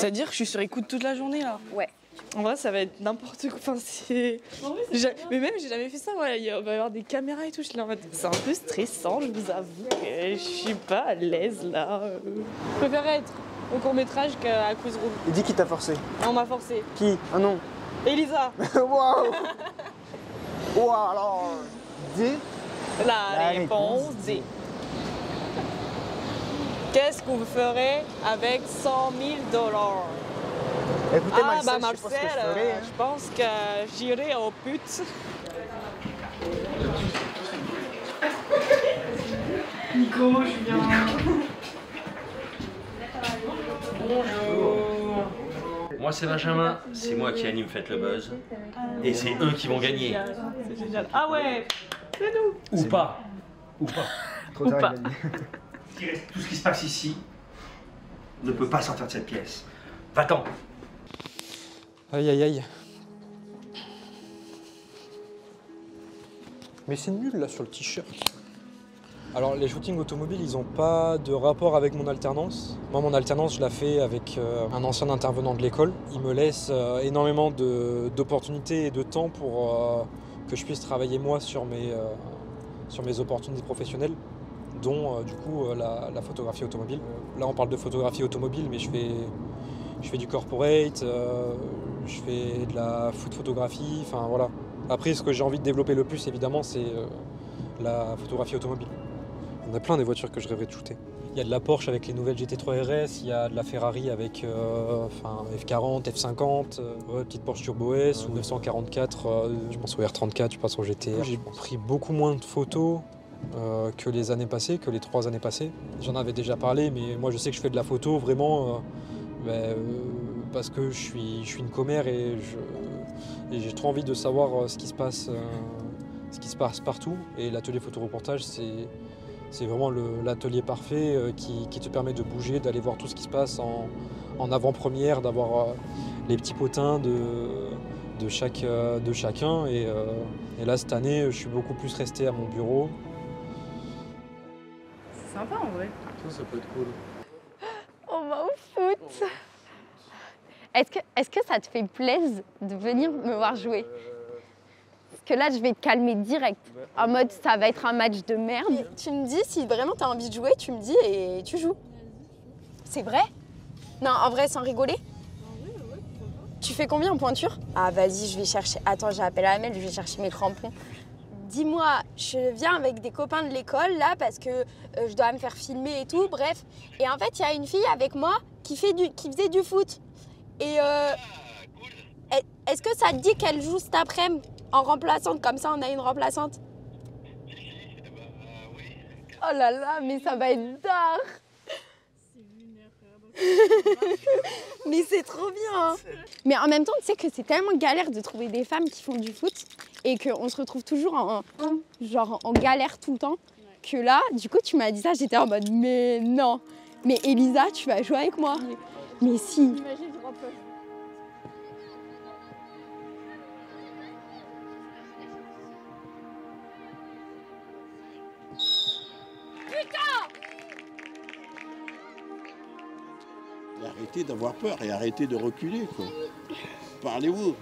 C'est-à-dire que je suis sur écoute toute la journée là. Ouais. En vrai, ça va être n'importe quoi. Enfin, c'est. Mais même, j'ai jamais fait ça. Ouais. Il va y avoir des caméras et tout. Je suis là en mode. C'est un peu stressant, je vous avoue. Je suis pas à l'aise là. Je préfère être au court-métrage qu'à Quiz Room. Et dis qui t'a forcé. On m'a forcé. Qui? Ah non. Elisa. Waouh. Wow, alors. D. La réponse D. Qu'est-ce que vous ferez avec 100 000 $? Écoutez, Ah bah Marcel, je sais pas ce que Marcel, je ferais, hein. je pense que j'irai au pute. Nico, Julien. Bonjour. Moi c'est Benjamin, c'est moi qui anime Faites le Buzz. Et c'est eux qui vont gagner. C'est génial. Ah ouais, c'est nous. Ou pas. Ou pas. Trop Ou tard, pas. il a dit. Tout ce qui se passe ici ne peut pas sortir de cette pièce. Va-t'en. Aïe aïe aïe. Mais c'est nul là sur le t-shirt. Alors les shootings automobiles, ils n'ont pas de rapport avec mon alternance. Moi mon alternance, je la fais avec un ancien intervenant de l'école. Il me laisse énormément d'opportunités et de temps pour que je puisse travailler moi sur mes opportunités professionnelles, dont du coup la photographie automobile. Là on parle de photographie automobile, mais je fais du corporate, je fais de la food photographie, enfin voilà. Après ce que j'ai envie de développer le plus évidemment c'est la photographie automobile. Il y en a plein des voitures que je rêverais de shooter. Il y a de la Porsche avec les nouvelles GT3 RS, il y a de la Ferrari avec F40, F50, petite Porsche Turbo S ou 944, je pense au R34, je passe au GT. J'ai pris beaucoup moins de photos que les années passées, que les 3 années passées. J'en avais déjà parlé, mais moi je sais que je fais de la photo vraiment parce que je suis une commère et j'ai trop envie de savoir ce qui se passe partout. Et l'atelier photoreportage, c'est vraiment l'atelier parfait qui te permet de bouger, d'aller voir tout ce qui se passe en avant-première, d'avoir les petits potins de chacun. Et là, cette année, je suis beaucoup plus resté à mon bureau. C'est sympa en vrai. Ça peut être cool. On va au foot. Est-ce que ça te fait plaisir de venir me voir jouer? Parce que là, je vais te calmer direct. En mode, ça va être un match de merde. Tu me dis, si vraiment tu as envie de jouer, tu me dis et tu joues. C'est vrai? Non, en vrai, sans rigoler? Tu fais combien en pointure? Ah, vas-y, je vais chercher. Attends, j'appelle Amel, je vais chercher mes crampons. Dis-moi, je viens avec des copains de l'école, là, parce que je dois me faire filmer et tout, bref. Et en fait, il y a une fille avec moi qui faisait du foot. Et est-ce que ça te dit qu'elle joue cet après-midi en remplaçante? Comme ça, on a une remplaçante. Oh là là, mais ça va être dark. Mais c'est trop bien, hein. Mais en même temps, tu sais que c'est tellement galère de trouver des femmes qui font du foot et qu'on se retrouve toujours en galère tout le temps, que là, du coup, tu m'as dit ça, j'étais en mode, mais non. Mais Elisa, tu vas jouer avec moi? Mais si. Imagine, je rentre. Et arrêtez d'avoir peur et arrêtez de reculer, quoi. Parlez-vous.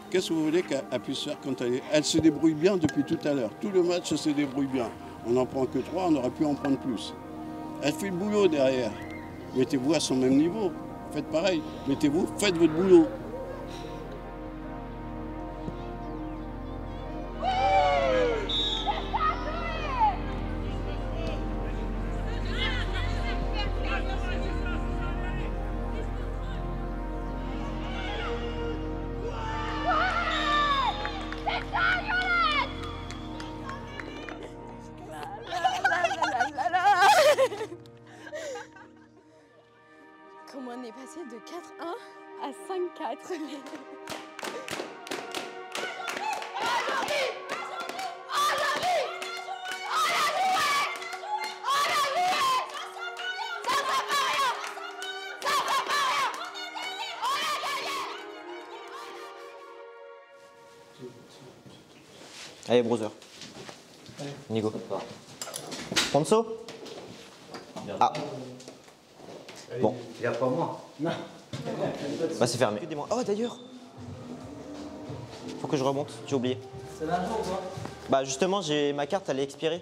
Qu'est-ce que vous voulez qu'elle puisse faire quand elle se débrouille bien depuis tout à l'heure? Tout le match se débrouille bien. On n'en prend que 3, on aurait pu en prendre plus. Elle fait le boulot derrière. Mettez-vous à son même niveau. Faites pareil. Mettez-vous, faites votre boulot. Comment on est passé de 4-1 à 5-4. Allez, brother. Nico. Ponceau. Ah. Bon. Il y a pas moi. Non. Bah c'est fermé. Oh d'ailleurs. Faut que je remonte, j'ai oublié. C'est l'argent ou quoi? Bah justement, ma carte elle est expirée.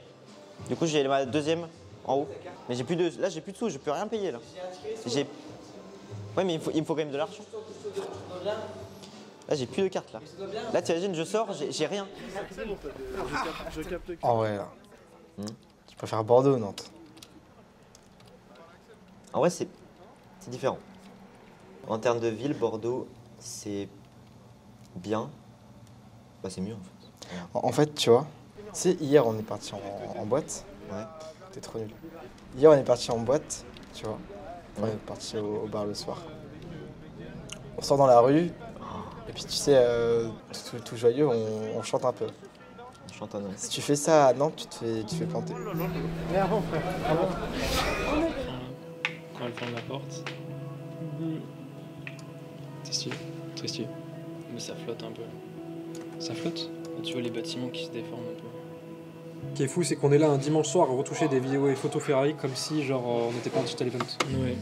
Du coup j'ai ma deuxième en haut. Mais j'ai plus de. Là j'ai plus de sous, je peux rien payer là. J'ai. Ouais mais il me faut quand même de l'argent. Là j'ai plus de carte là. Là t'imagines je sors, j'ai rien. En vrai, là. Tu préfères Bordeaux ou Nantes? En vrai c'est différent. En termes de ville, Bordeaux, c'est bien. Bah c'est mieux en fait. En fait, tu vois, tu sais, hier on est parti en boîte. Ouais. T'es trop nul. Hier on est parti en boîte, tu vois. On est parti au bar le soir. On sort dans la rue, et puis tu sais, tout joyeux, on chante un peu. On chante un nom. Si tu fais ça à Nantes, tu te fais planter. Quand elle ferme la porte. C'est stylé, très stylé. Mais ça flotte un peu. Ça flotte? Et tu vois les bâtiments qui se déforment un peu. Ce qui est fou, c'est qu'on est là un dimanche soir à retoucher des vidéos et photos Ferrari comme si genre on n'était pas en digital event. Ouais.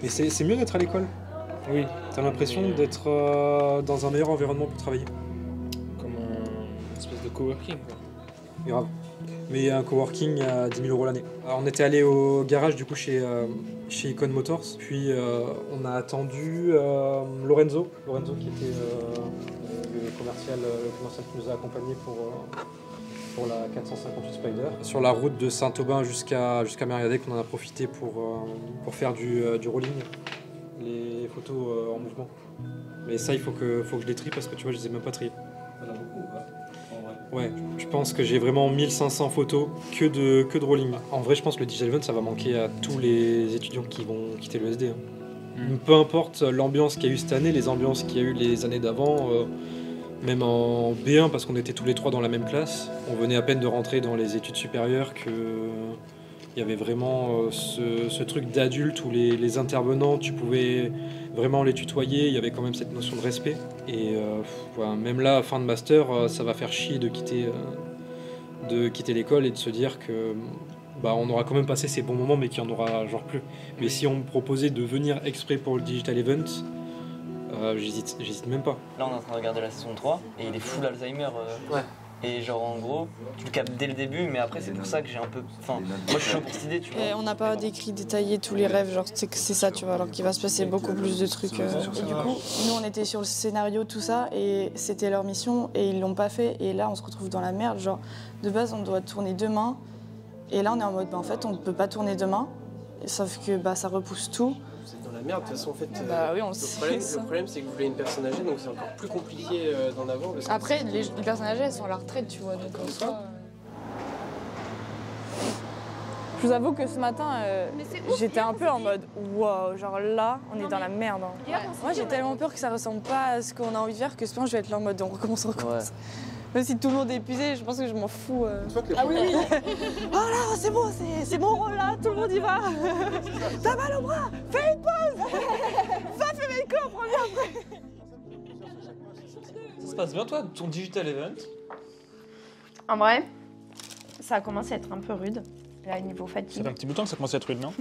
Mais c'est mieux d'être à l'école. Oui, t'as l'impression d'être dans un meilleur environnement pour travailler. Comme une espèce de coworking quoi. Grave. Mais il y a un coworking à 10 000 € l'année. Alors, on était allé au garage du coup chez Icon Motors, puis on a attendu Lorenzo qui était le commercial qui nous a accompagnés pour la 458 Spider. Sur la route de Saint-Aubin jusqu'à Mériadeck, on en a profité pour faire du rolling, les photos en mouvement. Mais ça, il faut que je les trie parce que tu vois, je les ai même pas triées. Ouais, je pense que j'ai vraiment 1500 photos que de rolling. En vrai, je pense que le Digital Event, ça va manquer à tous les étudiants qui vont quitter le SD. Peu importe l'ambiance qu'il y a eu cette année, les ambiances qu'il y a eu les années d'avant, même en B1, parce qu'on était tous les trois dans la même classe, on venait à peine de rentrer dans les études supérieures, qu'il y avait vraiment ce truc d'adulte où les intervenants, tu pouvais vraiment les tutoyer, il y avait quand même cette notion de respect. Et voilà, même là, fin de master, ça va faire chier de quitter l'école et de se dire que bah, on aura quand même passé ces bons moments, mais qu'il n'y en aura genre plus. Mais si on me proposait de venir exprès pour le Digital Event, j'hésite même pas. Là, on est en train de regarder la saison 3 et il est full Alzheimer. Ouais. Et genre, en gros, tu le captes dès le début, mais après, c'est pour ça que j'ai un peu. Enfin, moi, je suis chaud pour cette idée, tu vois. Et on n'a pas décrit, détaillé tous les rêves, genre c'est ça, tu vois, alors qu'il va se passer beaucoup plus de trucs. Et du coup, nous on était sur le scénario, tout ça, et c'était leur mission, et ils l'ont pas fait, et là on se retrouve dans la merde. Genre, de base, on doit tourner demain, et là on est en mode, bah en fait, on peut pas tourner demain, sauf que bah ça repousse tout. Vous êtes dans la merde, de toute façon, en fait. Bah oui, on sait ça. Le problème, c'est que vous voulez une personne âgée, donc c'est encore plus compliqué d'en avoir. Parce que Après, les personnes âgées, elles sont à la retraite, tu vois, donc en soi. Je vous avoue que ce matin, j'étais un peu en mode wow, genre là, on est dans la merde. Hein. Moi, j'ai tellement peur que ça ressemble pas à ce qu'on a envie de faire que ce moment, je vais être là en mode on recommence. Même si tout le monde est épuisé, je pense que je m'en fous. Ah oui, oui. Oh là, c'est bon, c'est mon rôle là, tout le monde y va. T'as mal au bras, fais une pause. Va fumer une clope, reviens après. Ça se passe bien toi, ton Digital Event? En vrai, ça a commencé à être un peu rude. Là, niveau Ça fatigue. fait un petit bout de temps que ça commence à être rude, non?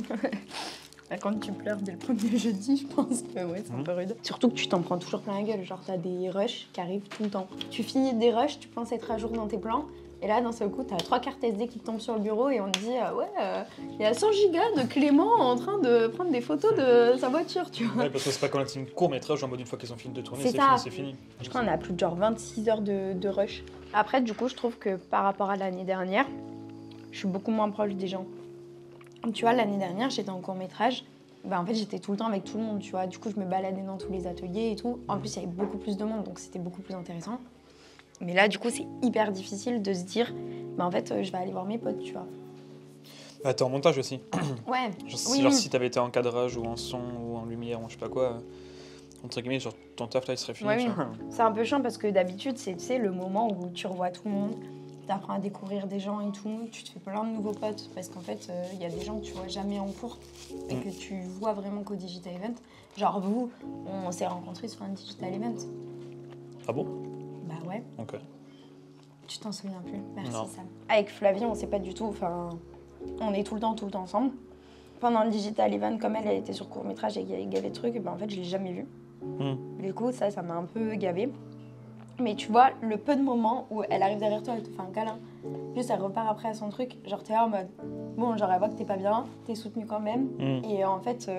Quand tu pleures dès le premier jeudi, je pense que ouais, c'est un peu rude. Surtout que tu t'en prends toujours plein la gueule. Genre, t'as des rushs qui arrivent tout le temps. Tu finis des rushs, tu penses être à jour dans tes plans. Et là, d'un seul coup, t'as 3 cartes SD qui tombent sur le bureau et on te dit il y a 100 gigas de Clément en train de prendre des photos de sa voiture, tu vois. Ouais, parce que c'est pas comme un court-métrage en mode une fois qu'ils ont fini de tourner, c'est ça. fini, c'est fini. Je crois qu'on a plus de genre 26 heures de rush. Après, du coup, je trouve que par rapport à l'année dernière, je suis beaucoup moins proche des gens. Tu vois, l'année dernière, j'étais en court-métrage. Bah, en fait, j'étais tout le temps avec tout le monde, tu vois. Du coup, je me baladais dans tous les ateliers et tout. En plus, il y avait beaucoup plus de monde, donc c'était beaucoup plus intéressant. Mais là, du coup, c'est hyper difficile de se dire, bah, en fait, je vais aller voir mes potes, tu vois. Bah, t'es en montage aussi. Ouais. Genre si t'avais été en cadrage ou en son ou en lumière ou je sais pas quoi, entre guillemets, sur ton taf là, il serait fini. Ouais, tu oui. vois. C'est un peu chiant parce que d'habitude, c'est, tu sais, le moment où tu revois tout le monde, t'apprends à découvrir des gens et tout, tu te fais plein de nouveaux potes parce qu'en fait, il y a des gens que tu vois jamais en cours et que tu vois vraiment qu'au Digital Event. Genre vous, on s'est rencontrés sur un Digital Event. Ah bon? Bah ouais. Ok. Tu t'en souviens plus? Merci Non. Sam. Avec Flavie, on sait pas du tout, enfin, on est tout le temps ensemble. pendant le Digital Event, comme elle était sur court-métrage et qu'il y avait des trucs, ben en fait, je l'ai jamais vue. Du coup, ça m'a un peu gavée. Mais tu vois, le peu de moments où elle arrive derrière toi, elle te fait un câlin, juste elle repart après à son truc, genre t'es là en mode, bon, genre elle voit que t'es pas bien, t'es soutenu quand même. Et en fait,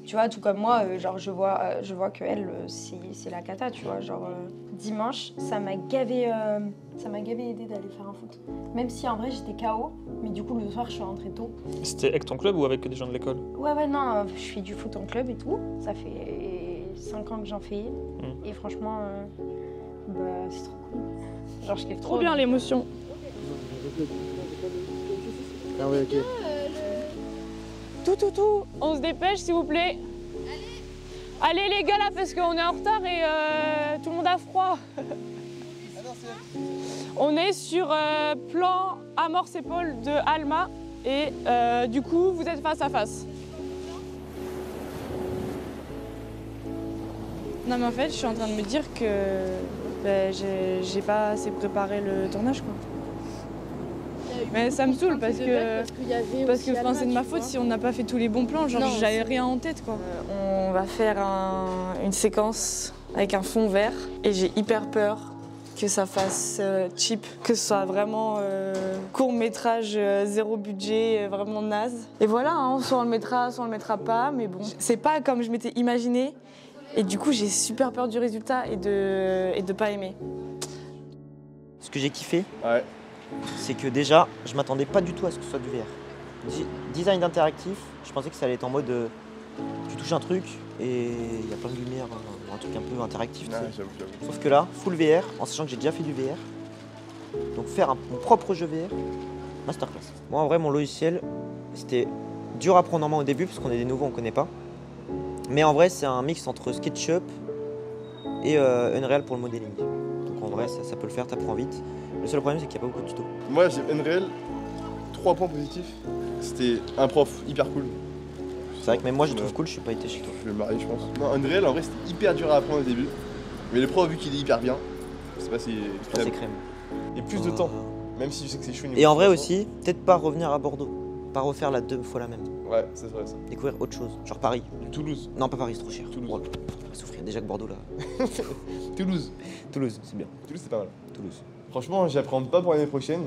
tu vois, tout comme moi, genre je vois que elle, c'est la cata, tu vois. Genre dimanche, ça m'a gavé aidé d'aller faire un foot. Même si en vrai j'étais KO, mais du coup le soir je suis rentrée tôt. C'était avec ton club ou avec des gens de l'école? Ouais, non, je fais du foot en club et tout. Ça fait 5 ans que j'en fais. Et franchement, c'est trop cool. Genre je kiffe Trop bien l'émotion. Ah oui, ok. Tout, on se dépêche s'il vous plaît. Allez les gars là parce qu'on est en retard et tout le monde a froid. On est sur plan amorce-épaule de Alma et du coup vous êtes face à face. Non mais en fait je suis en train de me dire que j'ai pas assez préparé le tournage quoi. Mais ça me saoule parce que c'est de ma faute si on n'a pas fait tous les bons plans, genre j'avais rien en tête quoi. On va faire une séquence avec un fond vert et j'ai hyper peur que ça fasse cheap, que ce soit vraiment court métrage, zéro budget, vraiment naze. Et voilà, hein, soit on le mettra pas, mais bon, c'est pas comme je m'étais imaginé et du coup j'ai super peur du résultat et de pas aimer. Ce que j'ai kiffé, c'est que déjà, je m'attendais pas du tout à ce que ce soit du VR. Design interactif, je pensais que ça allait être en mode tu touches un truc et il y a plein de lumière, un truc un peu interactif. J'avoue. Sauf que là, full VR, en sachant que j'ai déjà fait du VR, donc faire mon propre jeu VR, masterclass. Moi en vrai, mon logiciel, c'était dur à prendre en main au début parce qu'on est des nouveaux, on connaît pas. Mais en vrai, c'est un mix entre SketchUp et Unreal pour le modeling. Donc en vrai, ça peut le faire, t'apprends vite. Le seul problème, c'est qu'il n'y a pas beaucoup de tutos. Moi, j'ai Unreal, 3 points positifs. C'était un prof hyper cool. C'est vrai que même moi, je trouve cool, je suis pas été chez toi. Je vais me marier, je pense. Non, Unreal, en vrai, c'était hyper dur à apprendre au début. Mais le prof, vu qu'il est hyper bien, je sais pas si c'est crème. Et plus de temps, même si je sais que c'est chou. Et en vrai aussi, peut-être pas revenir à Bordeaux. Pas refaire la 2 fois la même. Ouais, c'est vrai ça. Découvrir autre chose, genre Paris. Toulouse. Non, pas Paris, c'est trop cher. Toulouse. Oh, on va souffrir déjà que Bordeaux là. Toulouse, c'est bien. Toulouse, c'est pas mal. Toulouse. Franchement, j'appréhende pas pour l'année prochaine.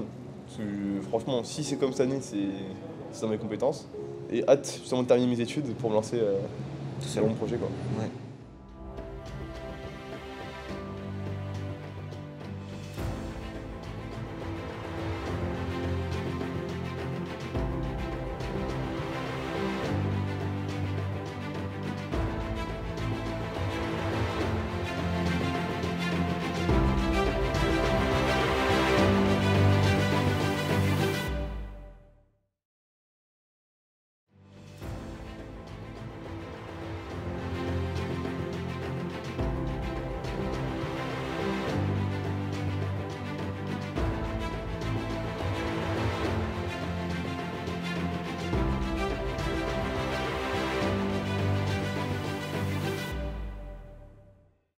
Parce que, franchement, si c'est comme cette année, c'est dans mes compétences. Et hâte justement de terminer mes études pour me lancer sur mon projet quoi. Ouais.